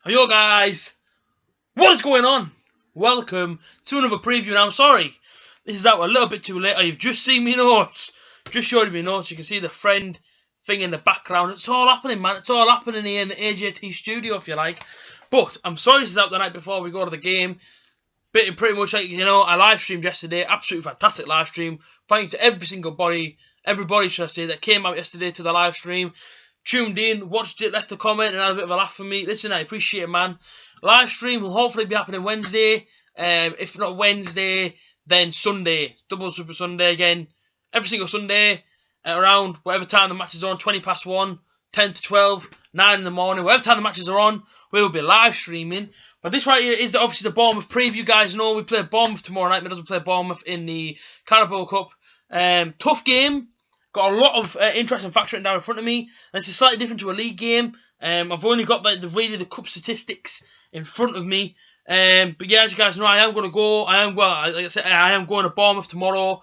Yo guys, what is going on? Welcome to another preview. Now I'm sorry, this is out a little bit too late. You've just seen me notes. Just showed me notes. You can see the friend thing in the background. It's all happening, man. It's all happening here in the A.J.T studio, if you like. But I'm sorry this is out the night before we go to the game. Pretty much like, I live streamed yesterday. Absolutely fantastic live stream. Thank you to everybody should I say, that came out yesterday to the live stream. Tuned in, watched it, left a comment, and had a bit of a laugh for me. Listen, I appreciate it, man. Live stream will hopefully be happening Wednesday. If not Wednesday, then Sunday. Double Super Sunday again. Every single Sunday, around whatever time the matches are on, 20 past 1, 10 to 12, 9 in the morning. Whatever time the matches are on, we will be live streaming. But this right here is obviously the Bournemouth preview. You guys know we play Bournemouth tomorrow night. Middlesbrough play Bournemouth in the Carabao Cup. Tough game. Got a lot of interesting facts written down in front of me. And it's slightly different to a league game. I've only got the cup statistics in front of me. But yeah, as you guys know, I am going to go. Like I said, I am going to Bournemouth tomorrow.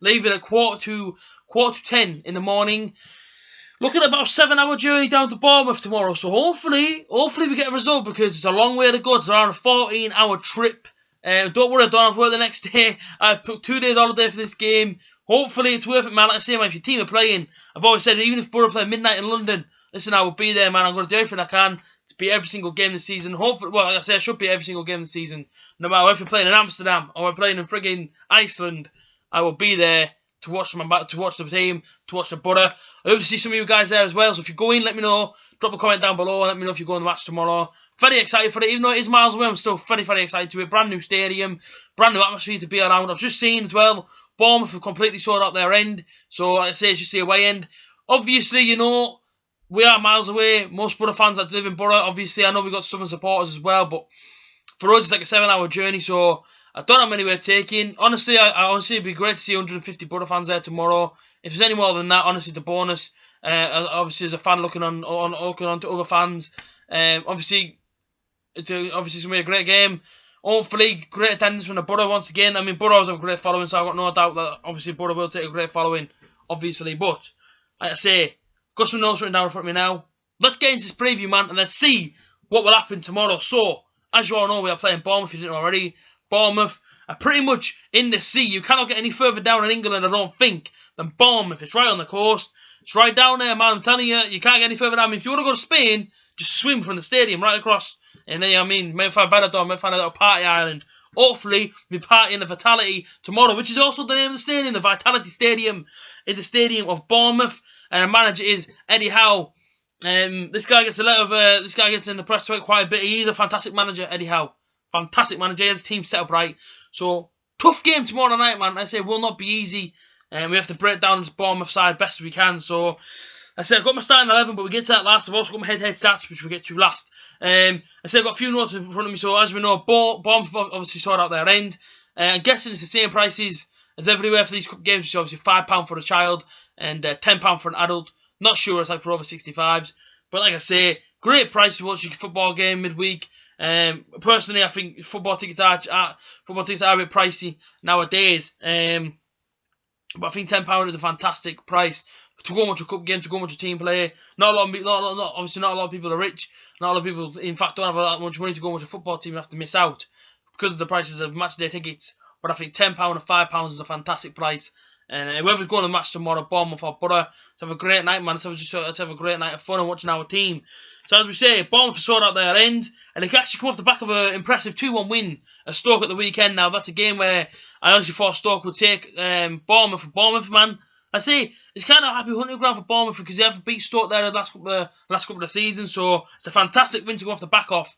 Leaving at quarter to 10 in the morning. Looking at about a 7-hour journey down to Bournemouth tomorrow. So hopefully we get a result, because it's a long way to go. It's around a 14-hour trip. Don't worry, I don't have work the next day. I've took 2 days holiday for this game. Hopefully it's worth it, man. Like I say, man, if your team are playing, I've always said, even if Boro play midnight in London, listen, I will be there, man. I'm going to do everything I can to beat every single game this season. Hopefully, well, like I say, I should beat every single game this season. No matter if we're playing in Amsterdam or we're playing in frigging Iceland, I will be there to watch the team, to watch the Boro. I hope to see some of you guys there as well. So if you go in, let me know. Drop a comment down below and let me know if you go on the match tomorrow. Very excited for it. Even though it is miles away, I'm still very excited to it. Brand new stadium, brand new atmosphere to be around. I've just seen as well, Bournemouth have completely sold out their end. So like I say, it's just the away end. Obviously, we are miles away. Most Boro fans that live in Boro, obviously, I know we've got Southern supporters as well. But for us, it's like a 7-hour journey. So I don't have many we're taking. Honestly, honestly, it'd be great to see 150 Boro fans there tomorrow. If there's any more than that, honestly, it's a bonus. Obviously, as a fan looking on to other fans, obviously, it's going to be a great game. Hopefully, great attendance from the Boro once again. I mean, Boroughs have a great following, so I've got no doubt that obviously Boro will take a great following, obviously. But, like I say, got some notes written down in front of me now. Let's get into this preview, man, and let's see what will happen tomorrow. So, as you all know, we are playing Bournemouth, if you didn't know already. Bournemouth are pretty much in the sea. You cannot get any further down in England, I don't think, than Bournemouth. It's right on the coast. It's right down there, man. I'm telling you, you can't get any further down. I mean, if you want to go to Spain, just swim from the stadium right across. And then, maybe find Benidorm, maybe find a little party island. Hopefully, we'll be partying the Vitality tomorrow, which is also the name of the stadium. The Vitality Stadium is a stadium of Bournemouth, and the manager is Eddie Howe. This guy gets this guy gets in the press quite a bit. He's a fantastic manager, Eddie Howe. Fantastic manager. He has a team set up right. So, tough game tomorrow night, man. I say it will not be easy. We have to break down this Bournemouth side best as we can. So, I said I've got my starting 11, but we get to that last. I've also got my head-to-head stats, which we'll get to last. I said I've got a few notes in front of me. So, as we know, Bournemouth obviously sorted out their end. I'm guessing it's the same prices as everywhere for these cup games, which is obviously £5 for a child and £10 for an adult. Not sure it's like for over 65s. But like I say, great price to watch your football game midweek. Personally, I think football tickets are a bit pricey nowadays. But I think £10 is a fantastic price to go and watch a cup game, to go and watch a team play. Obviously not a lot of people are rich. Not a lot of people, in fact, don't have that much money to go and watch a football team. You have to miss out because of the prices of match day tickets. But I think £10 and £5 is a fantastic price. And whoever's going to the match tomorrow, Bournemouth or Boro, let's have a great night, man. Let's have a great night of fun and watching our team. So as we say, Bournemouth have sorted out their ends, and they can actually come off the back of an impressive 2-1 win at Stoke at the weekend. Now that's a game where I honestly thought Stoke would take Bournemouth, man. I say it's kind of happy hunting ground for Bournemouth because they have beat Stoke there the last couple of seasons. So it's a fantastic win to go off the back of.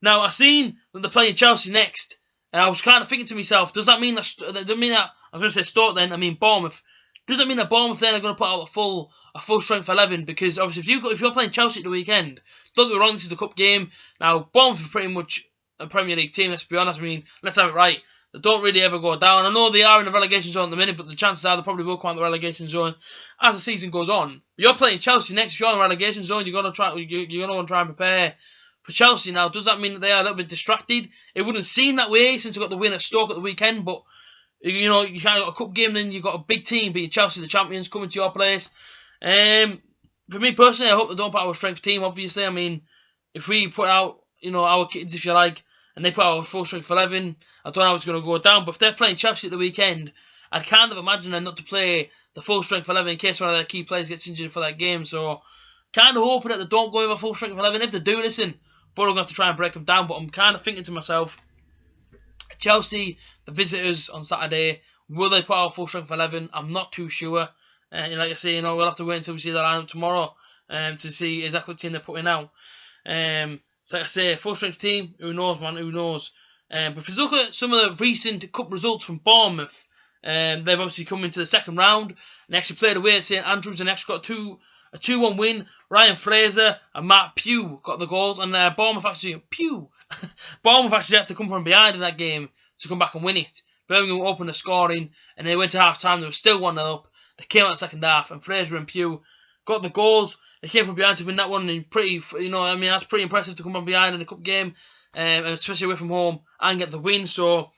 Now I've seen that they're playing Chelsea next. And I was kind of thinking to myself, does that mean that I was going to say Stoke then, I mean Bournemouth. Does that mean that Bournemouth then are going to put out a full strength 11? Because obviously if you're playing Chelsea at the weekend, don't get me wrong, this is a cup game. Now Bournemouth are pretty much a Premier League team, let's be honest. I mean, let's have it right. They don't really ever go down. I know they are in the relegation zone at the minute, but the chances are they probably will come out of the relegation zone as the season goes on. But you're playing Chelsea next. If you're in the relegation zone, you're going to want to try and prepare for Chelsea. Now, does that mean that they are a little bit distracted? It wouldn't seem that way since they got the win at Stoke at the weekend, but you kind of got a cup game, then you've got a big team beating Chelsea, the champions, coming to your place. For me personally, I hope they don't put out a strength team, obviously. I mean, if we put out, you know, our kids, if you like, and they put out a full strength 11, I don't know how it's going to go down. But if they're playing Chelsea at the weekend, I'd kind of imagine them not to play the full strength 11 in case one of their key players gets injured for that game. So, kind of hoping that they don't go with a full strength 11. If they do, listen, but I'm going to have to try and break them down. But I'm kind of thinking to myself, Chelsea, the visitors on Saturday, will they put out a full strength 11? I'm not too sure. And like I say, you know, we'll have to wait until we see the lineup tomorrow to see exactly what team they're putting out. So like I say, full strength team, who knows, man, who knows. But if you look at some of the recent cup results from Bournemouth, they've obviously come into the second round and they actually played away at St Andrews and actually got a 2-1 win. Ryan Fraser and Matt Pugh got the goals, and Bournemouth actually had to come from behind in that game to come back and win it. Birmingham opened the scoring and they went to half time. They were still 1-0 up. They came out in the second half and Fraser and Pugh got the goals. They came from behind to win that one, and pretty, you know, I mean, that's pretty impressive to come from behind in a cup game, and especially away from home, and get the win. So,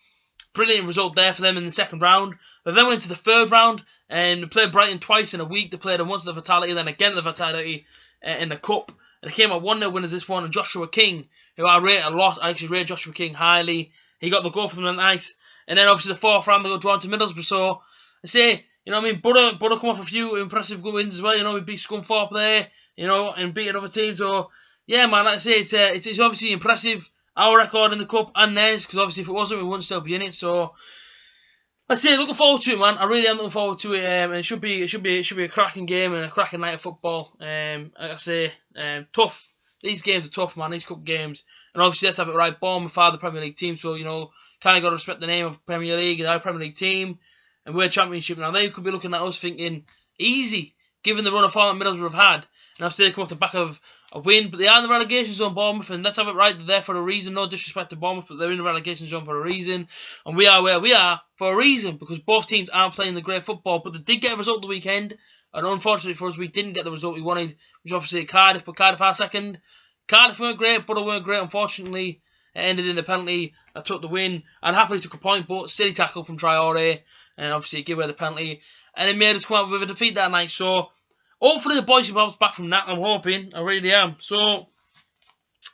brilliant result there for them in the second round. But then went into the third round, and they played Brighton twice in a week. They played them once at the Vitality, then again at the Vitality in the cup. And they came out 1-0 winners this one, and Joshua King, who I rate a lot, I actually rate Joshua King highly. He got the goal for them that night. And then obviously the fourth round, they got drawn to Middlesbrough. So, I say, you know what I mean, Boro come off a few impressive good wins as well. You know, we beat Scunthorpe there, you know, and beat another team. So, yeah, man, like I say, it's obviously impressive, our record in the cup and theirs, because obviously if it wasn't, we wouldn't still be in it. So, let's say, looking forward to it, man. I really am looking forward to it, and it should be a cracking game and a cracking night of football. Like I say, tough. These games are tough, man. These cup games, and obviously let's have it right. Bournemouth are the Premier League team, so you know, kind of got to respect the name of Premier League and our Premier League team. And we're Championship now. They could be looking at us thinking, easy, given the run of form that Middlesbrough have had. And obviously they come off the back of a win, but they are in the relegation zone, Bournemouth, and let's have it right. They're there for a reason. No disrespect to Bournemouth, but they're in the relegation zone for a reason. And we are where we are for a reason, because both teams aren't playing the great football. But they did get a result the weekend, and unfortunately for us, we didn't get the result we wanted, which was obviously at Cardiff, but Cardiff are second. Cardiff weren't great, Boro weren't great, unfortunately. It ended in a penalty that took the win, and happily took a point, but silly tackle from Traore, and obviously it gave away the penalty, and it made us come out with a defeat that night. So hopefully the boys will bounce back from that. I'm hoping, I really am. So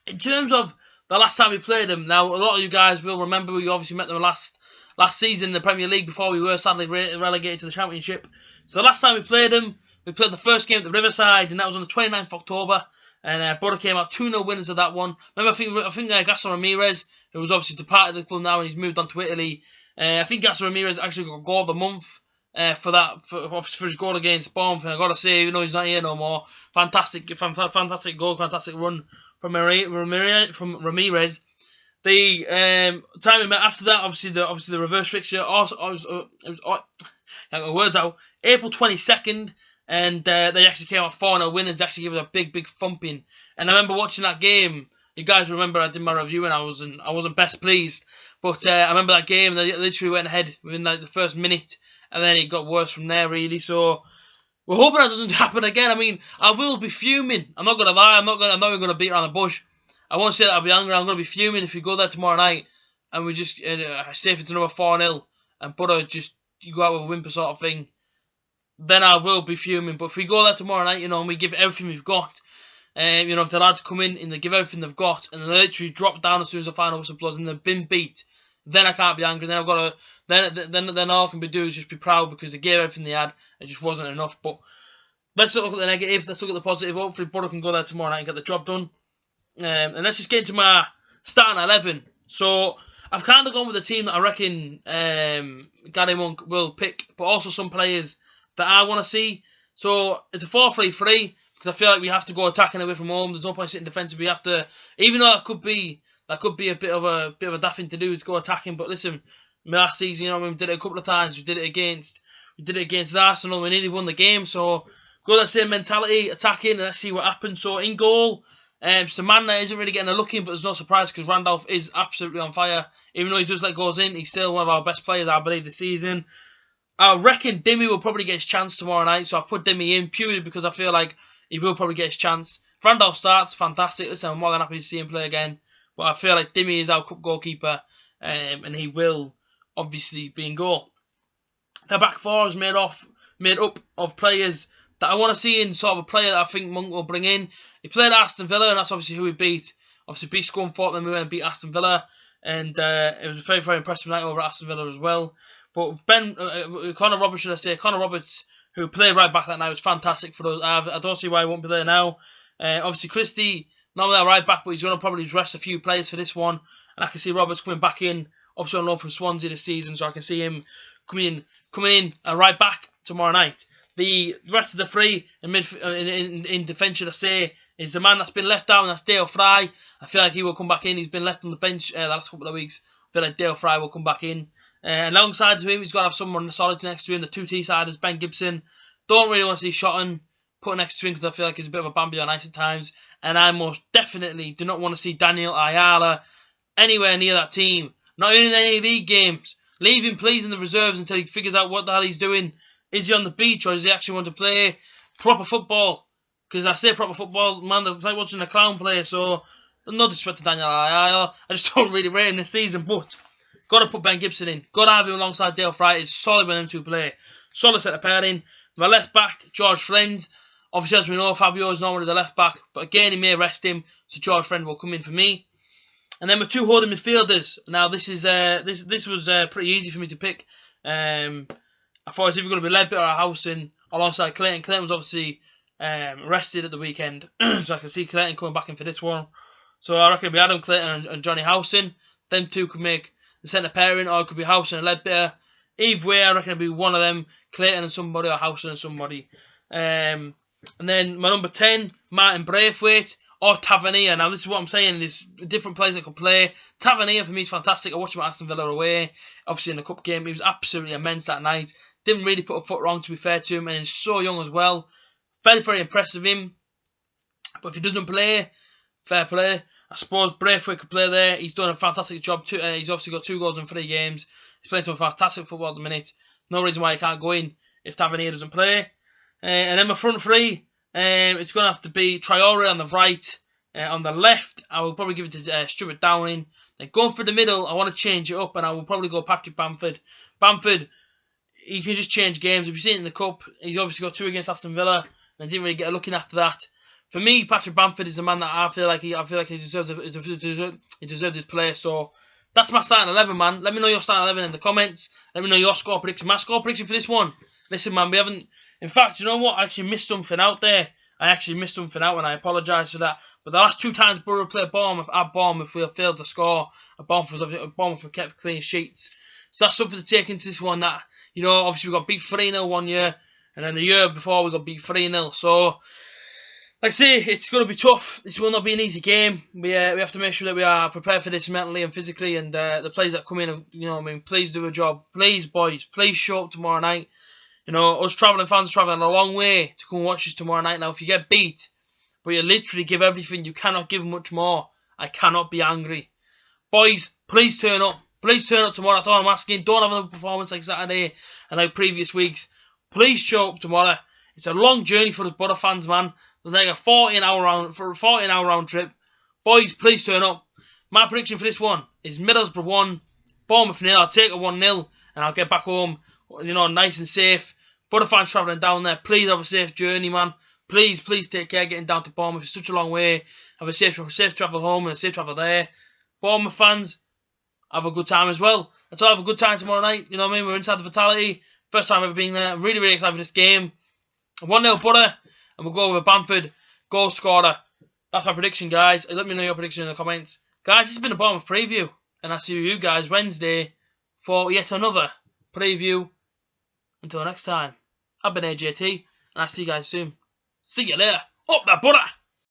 in terms of the last time we played them, now a lot of you guys will remember we obviously met them last season in the Premier League before we were sadly relegated to the Championship. So the last time we played them, we played the first game at the Riverside, and that was on the 29th of October. And Boro came out 2-0 winners of that one. Remember, I think Gaston Ramirez, who was obviously departed the club now and he's moved on to Italy. I think Gaston Ramirez actually got goal of the month for his goal against Bournemouth. And I gotta say, even though he's not here no more, fantastic goal, fantastic run from Ramirez. The time we met after that, obviously the reverse fixture. April 22nd. And they actually came out 4-0 winners, actually gave us a big thumping. And I remember watching that game. You guys remember I did my review and I wasn't best pleased. But I remember that game, they literally went ahead within like the first minute. And then it got worse from there, really. So we're hoping that doesn't happen again. I mean, I will be fuming. I'm not going to lie. I'm not even going to beat around the bush. I won't say that I'll be angry. I'm going to be fuming if we go there tomorrow night and we just safe into another 4-0 and you go out with a whimper sort of thing. Then I will be fuming. But if we go there tomorrow night, you know, and we give everything we've got, you know, if the lads come in and they give everything they've got and they literally drop down as soon as the final whistle blows and they've been beat, then I can't be angry. Then I've got to, then all I can do is just be proud because they gave everything they had. It just wasn't enough. But let's look at the negative. Let's look at the positive. Hopefully, Boro can go there tomorrow night and get the job done. And let's just get into my starting 11. So I've kind of gone with a team that I reckon Gary Monk will pick, but also some players that I want to see. So it's a 4-3-3 because I feel like we have to go attacking away from home. There's no point sitting defensive. We have to, even though that could be a bit of a daft thing to do, is go attacking. But listen, last season, you know, we did it a couple of times. We did it against Arsenal. We nearly won the game. So go that same mentality, attacking, and let's see what happens. So in goal, it's a man that isn't really getting a look in, but there's no surprise because Randolph is absolutely on fire. Even though he does let goals in, he's still one of our best players, I believe, this season. I reckon Dimmy will probably get his chance tomorrow night, so I put Dimmy in purely because I feel like he will probably get his chance. If Randolph starts, fantastic. Listen, I'm more than happy to see him play again. But I feel like Dimmy is our cup goalkeeper, and he will obviously be in goal. The back four is made up of players that I want to see in sort of a player that I think Monk will bring in. He played Aston Villa, and that's obviously who we beat. Obviously beat Scunthorpe, then we went and beat Aston Villa, and it was a very, very impressive night over at Aston Villa as well. But Connor Roberts, who played right back that night, was fantastic for us. I don't see why he won't be there now. Obviously Christie, not there right back, but he's going to probably rest a few players for this one. And I can see Roberts coming back in, obviously on loan from Swansea this season, so I can see him coming in right back tomorrow night. The rest of the three in defence, should I say, is the man that's been left down, that's Dale Fry. I feel like he will come back in. He's been left on the bench the last couple of weeks. I feel like Dale Fry will come back in. Alongside to him, he's got to have someone solid next to him. The two T-siders, Ben Gibson. Don't really want to see Shotton put next to him because I feel like he's a bit of a Bambi on ice at times. And I most definitely do not want to see Daniel Ayala anywhere near that team. Not in any league games. Leave him, please, in the reserves until he figures out what the hell he's doing. Is he on the beach, or does he actually want to play proper football? Because I say proper football, man, it's like watching a clown play, so no disrespect to Daniel Ayala. I just don't really rate him this season, but got to put Ben Gibson in. Got to have him alongside Dale Fry. It's solid when them two play. Solid set of pairing. My left back, George Friend. Obviously, as we know, Fabio is normally the left back, but again, he may rest him, so George Friend will come in for me. And then my two holding midfielders. Now, this is this was pretty easy for me to pick. I thought it was either going to be Ledbetter or Howson alongside Clayton. Clayton was obviously rested at the weekend, so I can see Clayton coming back in for this one. So I reckon it'll be Adam Clayton and Johnny Howson. Them two could make the centre pairing, or it could be Howson and Ledbetter. Either way, I reckon it'll be one of them, Clayton and somebody, or Howson and somebody. And then my number 10, Martin Braithwaite or Tavernier. Now, this is what I'm saying. There's different players that could play. Tavernier, for me, is fantastic. I watched him at Aston Villa away. Obviously, in the cup game, he was absolutely immense that night. Didn't really put a foot wrong, to be fair to him. And he's so young as well. Very, very impressed with him. But if he doesn't play, fair play. I suppose Braithwaite could play there. He's done a fantastic job too. He's obviously got 2 goals in 3 games. He's playing some fantastic football at the minute. No reason why he can't go in if Tavernier doesn't play. And then my front three, it's going to have to be Traore on the right. On the left, I will probably give it to Stuart Downing. Then going for the middle, I want to change it up, and I will probably go Patrick Bamford. Bamford, he can just change games. If you've seen it in the cup, he's obviously got 2 against Aston Villa, and didn't really get a look in after that. For me, Patrick Bamford is the man that I feel like he deserves his place. So that's my starting 11, man. Let me know your starting 11 in the comments. Let me know your score prediction. My score prediction for this one. Listen, man, we haven't. In fact, you know what? I actually missed something out there. I actually missed something out, and I apologise for that. But the last 2 times Boro played Bournemouth at Bournemouth, we have failed to score. Bournemouth have kept clean sheets. So that's something to take into this one. That, you know, obviously we got beat 3-0 one year, and then the year before we got beat 3-0. So, like I say, it's going to be tough. This will not be an easy game. We have to make sure that we are prepared for this mentally and physically. And the players that come in, you know, I mean, please do a job. Please, boys, please show up tomorrow night. You know, us travelling fans are travelling a long way to come and watch us tomorrow night. Now, if you get beat, but you literally give everything, you cannot give much more. I cannot be angry. Boys, please turn up. Please turn up tomorrow. That's all I'm asking. Don't have another performance like Saturday and like previous weeks. Please show up tomorrow. It's a long journey for us Boro fans, man. It's like a 14-hour round trip. Boys, please turn up. My prediction for this one is Middlesbrough 1, Bournemouth 0. I'll take a 1-0 and I'll get back home, you know, nice and safe. Boro fans travelling down there, please have a safe journey, man. Please take care getting down to Bournemouth. It's such a long way. Have a safe travel home and a safe travel there. Bournemouth fans, have a good time as well. Let's all have a good time tomorrow night. You know what I mean? We're inside the Vitality. First time I've ever been there. Really, really excited for this game. 1-0 Boro, and we'll go with a Bamford goal scorer. That's my prediction, guys. Let me know your prediction in the comments. Guys, this has been a Bournemouth preview, and I'll see you guys Wednesday for yet another preview. Until next time, I've been A.J.T, and I'll see you guys soon. See you later. Up the Boro!